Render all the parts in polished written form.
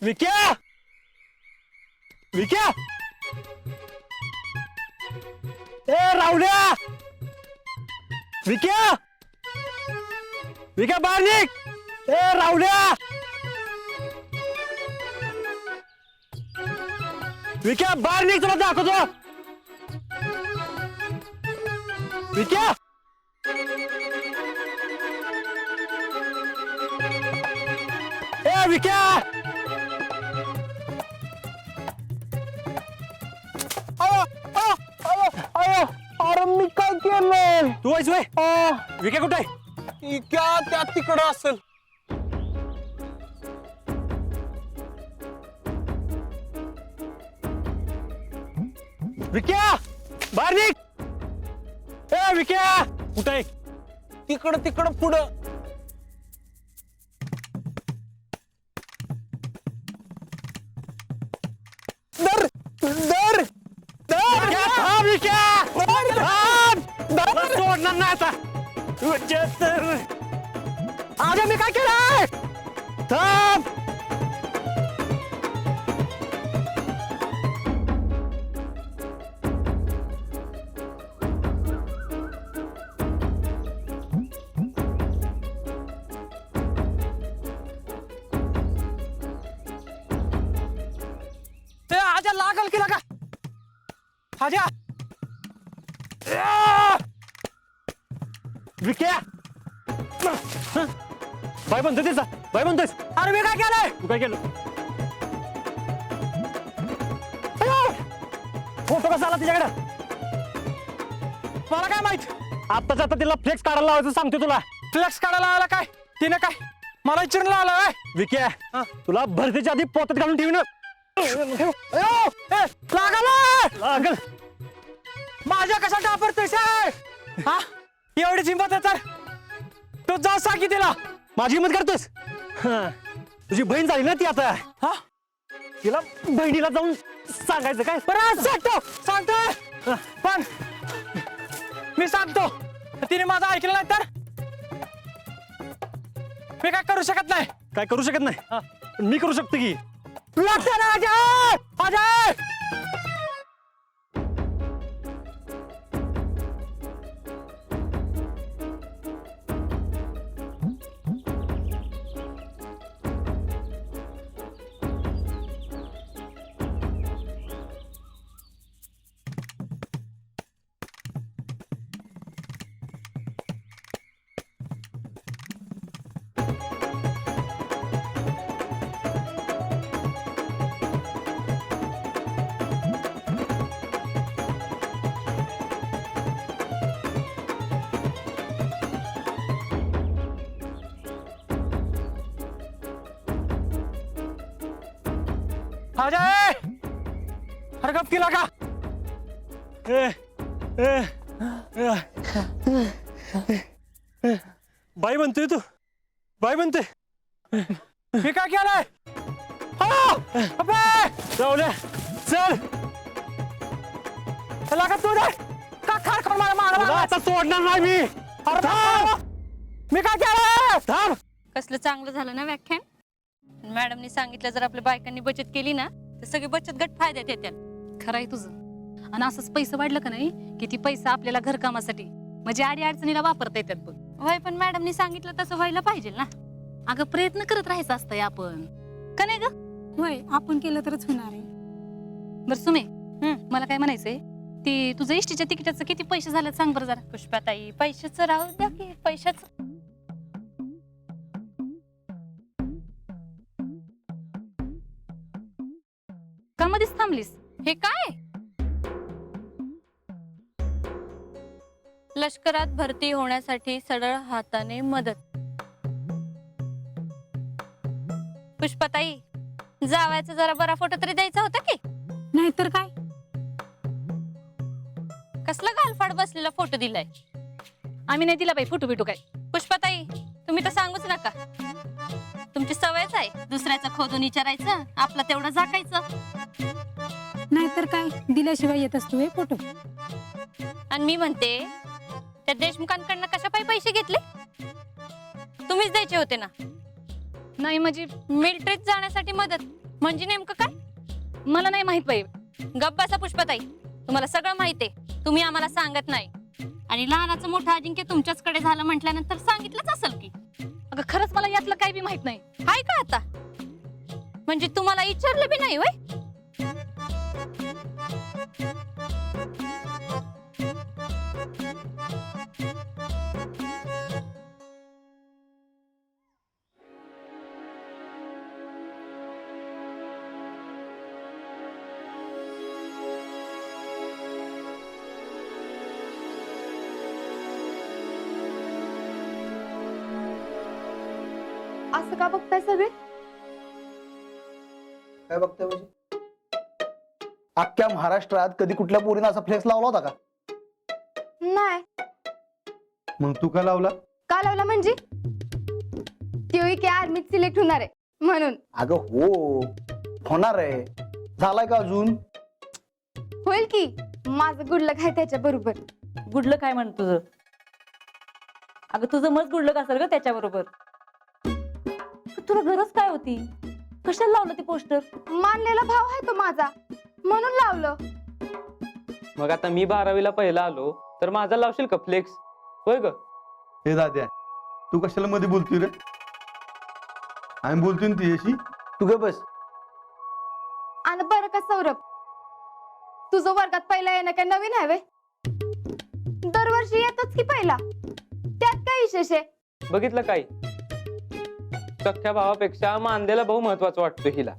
विक्या विक्या ए राहुल्या विक्या विक्या बाहेर निघ ए राहुल्या विक्या बाहेर निघ तुला दाखवतो विक्या ए विक्या अरे मी काय केलंय? तू आहेस वय विक्या कुठे आहे त्या तिकडं असेल. विक्या बाहेर निघ ए विक्या कुठे आहे तिकडं पुढं. दर दर विक्या, थांब विक्या थांब मला सोडणार नाही आता अरे मी काय केलंय थांब ते आजा लागल की लागा आजा. विक्या बाय म्हणतो त्याचा बाय म्हणतोयस अरे मी काय केलंय? तू काय केलं फोटो कसा आला तिच्याकडे मला काय माहित. आत्ताच आता तिला फ्लेक्स काढायला लावायचं सांगतो तुला फ्लेक्स काढायला आला काय तिने काय मला विचारला आला. विक्या तुला भरतीच्या आधी पोतात घालून ठेवीन लागल माझ्या कशा डापरतोय हा एवढी हिंमत आहे तर तू जा सांग की तिला. माझी हिंमत करतोस तुझी बहीण झाली ना ती आता हा तिला बहिणीला जाऊन सांगायचं काय बरं सांगतो पण मी सांगतो तिने माझं ऐकलं नाही तर मी काय करू शकत नाही. काय करू शकत नाही पण मी करू शकतो की लागतं ना अजय अजय. अजय अरे गप केला का बाई म्हणतोय तू बाई म्हणतोय मी काय केलंय. राहुल्या चल त्याला का तू का खार खाऊन मला तुला मारला. आता सोडणार नाही मी अरे थांब. मी काय केलं. थांब कसलं चांगलं झालं ना व्याख्यान. मॅडमनी सांगितलं जर आपल्या बायकांनी बचत केली ना तर सगळे बचत गट फायद्यात येतात. खरं आहे तुझं. आणि असंच पैसे वाढलं का नाही किती पैसा आपल्याला घरकामासाठी म्हणजे आडी अडचणीला वापरता येतात बघ. होय पण मॅडमनी सांगितलं तसं व्हायला पाहिजे ना. अगं प्रयत्न करत राहायचं असतंय आपण का नाही ग. होय आपण केलं तरच होणार आहे. बरं सुमे मला काय म्हणायचंय ती तुझं एसटीच्या तिकिटाचं किती पैसे झाले सांग बरं जरा. पुष्पाताई पैशाचं राहू द्या की पैशाचं. का मध्येच थांबलीस. हे काय लष्करात भरती होण्यासाठी सरळ हाताने मदत. पुष्पाताई जावायचा जरा बरा फोटो तरी द्यायचा होता की. नाहीतर काय. कसला गालफाड बसलेला फोटो दिलाय. आम्ही नाही दिला बाई फोटो बिटू काय. पुष्पाताई तुम्ही तर सांगूच नका. तुमची सवयच आहे दुसऱ्याचं खोदून विचारायचं आपलं तेवढं झाकायचं. नाहीतर काय दिल्याशिवाय येत असतो हे फोटो. आणि मी म्हणते त्या देशमुखांकडनं कशा पायी पैसे घेतले. तुम्हीच द्यायचे होते ना. नाही म्हणजे मिलिटरीत जाण्यासाठी मदत म्हणजे नेमकं काय? मला नाही माहित बाई. गप्प बसा पुष्पाताई, तुम्हाला सगळं माहिती आहे, तुम्ही आम्हाला सांगत नाही. आणि लहानाचं मोठं अजिंक्य तुमच्याचकडे झालं म्हटल्यानंतर सांगितलंच असेल की. अगं खरंच मला यातलं काही बी माहित नाही. हाय का आता? म्हणजे तुम्हाला विचारलं बी नाही होय? असं का बघताय सगळे? काय बघताय म्हणजे? अख्ख्या महाराष्ट्रात कधी कुठल्या पोरीनं असा फ्लेक्स लावला होता का? नाही. मग तू का लावला? का लावला म्हणजे? तेही की आर्मीत सिलेक्ट होणार आहे म्हणून. अगं हो, होणार आहे. झालाय का अजून? होईल की, माझं गुडलक आहे त्याच्या बरोबर. गुडलक काय म्हण तुझं? अगं तुझं मस्त गुडलक असेल ग त्याच्या बरोबर. तुला गरज काय होती? कशाला लावलं ते पोस्टर? मानलेला भाव आहे तो माझा म्हणून लावलं. मग आता मी 12वीला पहिला आलो तर माझा लावशील का फ्लेक्स? होय ग? हे दाद्या, तू कशाला मध्ये बोलतोय रे? आम्ही बोलतोय ना तुझ्याशी. तू ग बस. आणि बरं का सौरभ, तुझं वर्गात पहिला येणं काय नवीन आहे वे? दरवर्षी येतच की पहिला, त्यात काय विशेष आहे? बघितलं काय? सख्ख्या भावापेक्षा मानलेला भाऊ महत्वाचा वाटतो हिला.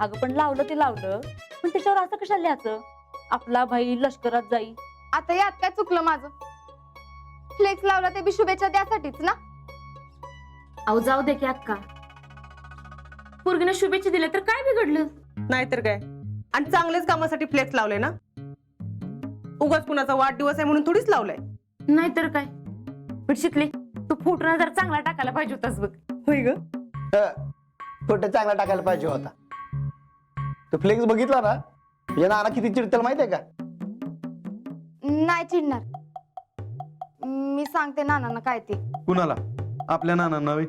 अगं पण लावलं ते लावलं, पण त्याच्यावर असं कशाला लिहायचं? आपला भाई लष्करात जाई. आता यात काय चुकलं माझं? फ्लेक्स लावला ते बी शुभेच्छा द्यासाठीच ना? अहो जाऊ दे की अक्का, पोरगीने शुभेच्छा दिल्या तर काय बिघडलं? नाहीतर काय. आणि चांगलेच कामासाठी फ्लेक्स लावले ना, उगाच कुणाचा वाढदिवस आहे म्हणून थोडीच लावलाय. नाहीतर काय. पण शिकले तू फोटो जर चांगला टाकायला पाहिजे होतास बघ. होय ग. फोटो चांगला टाकायला पाहिजे होता. तो फ्लेक्स बघितला ना, म्हणजे नाना किती चिडतील माहितीये का? नाही चिडणार. मी सांगते नानांना काय ते. कुणाला? आपल्या नानांना वे.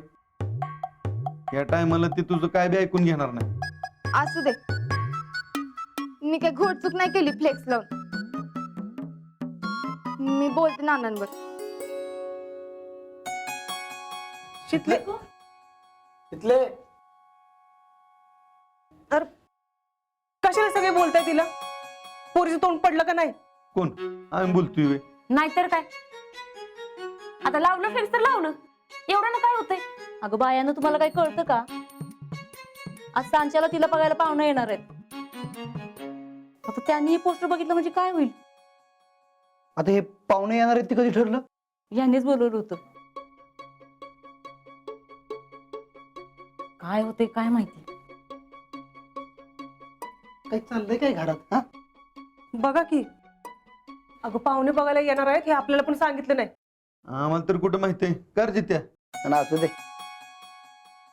या टायमाला ते तुझं काय बी ऐकून घेणार नाही. असू दे, मी काय घोडचूक नाही केली फ्लेक्स लावून. मी बोलते नानांवर. शिकले तिथले तर कशाला सगळे बोलताय तिला? पोरीचं तोंड पडलं का नाही? कोण? आम्ही बोलतोय वे. नाहीतर काय. आता लावलं फ्लेक्स तर लावलं, एवढं ना काय होतंय? अगं बायानं तुम्हाला काही कळतं का? आज सांच्याला तिला बघायला पाहुणं येणार आहेत. आता त्यांनी हे पोस्टर बघितलं म्हणजे काय होईल? आता हे पाहुणे येणार आहेत ते कधी ठरलं? यांनीच बोलवलं होतं. काय होते काय माहिती. काही चाललंय काय घरात? हा, बघा की, अगं पाहुणे बघायला येणार आहेत हे आपल्याला पण सांगितलं नाही. आम्हाला तर कुठं माहितीये. कर जित्या. आणि असू दे,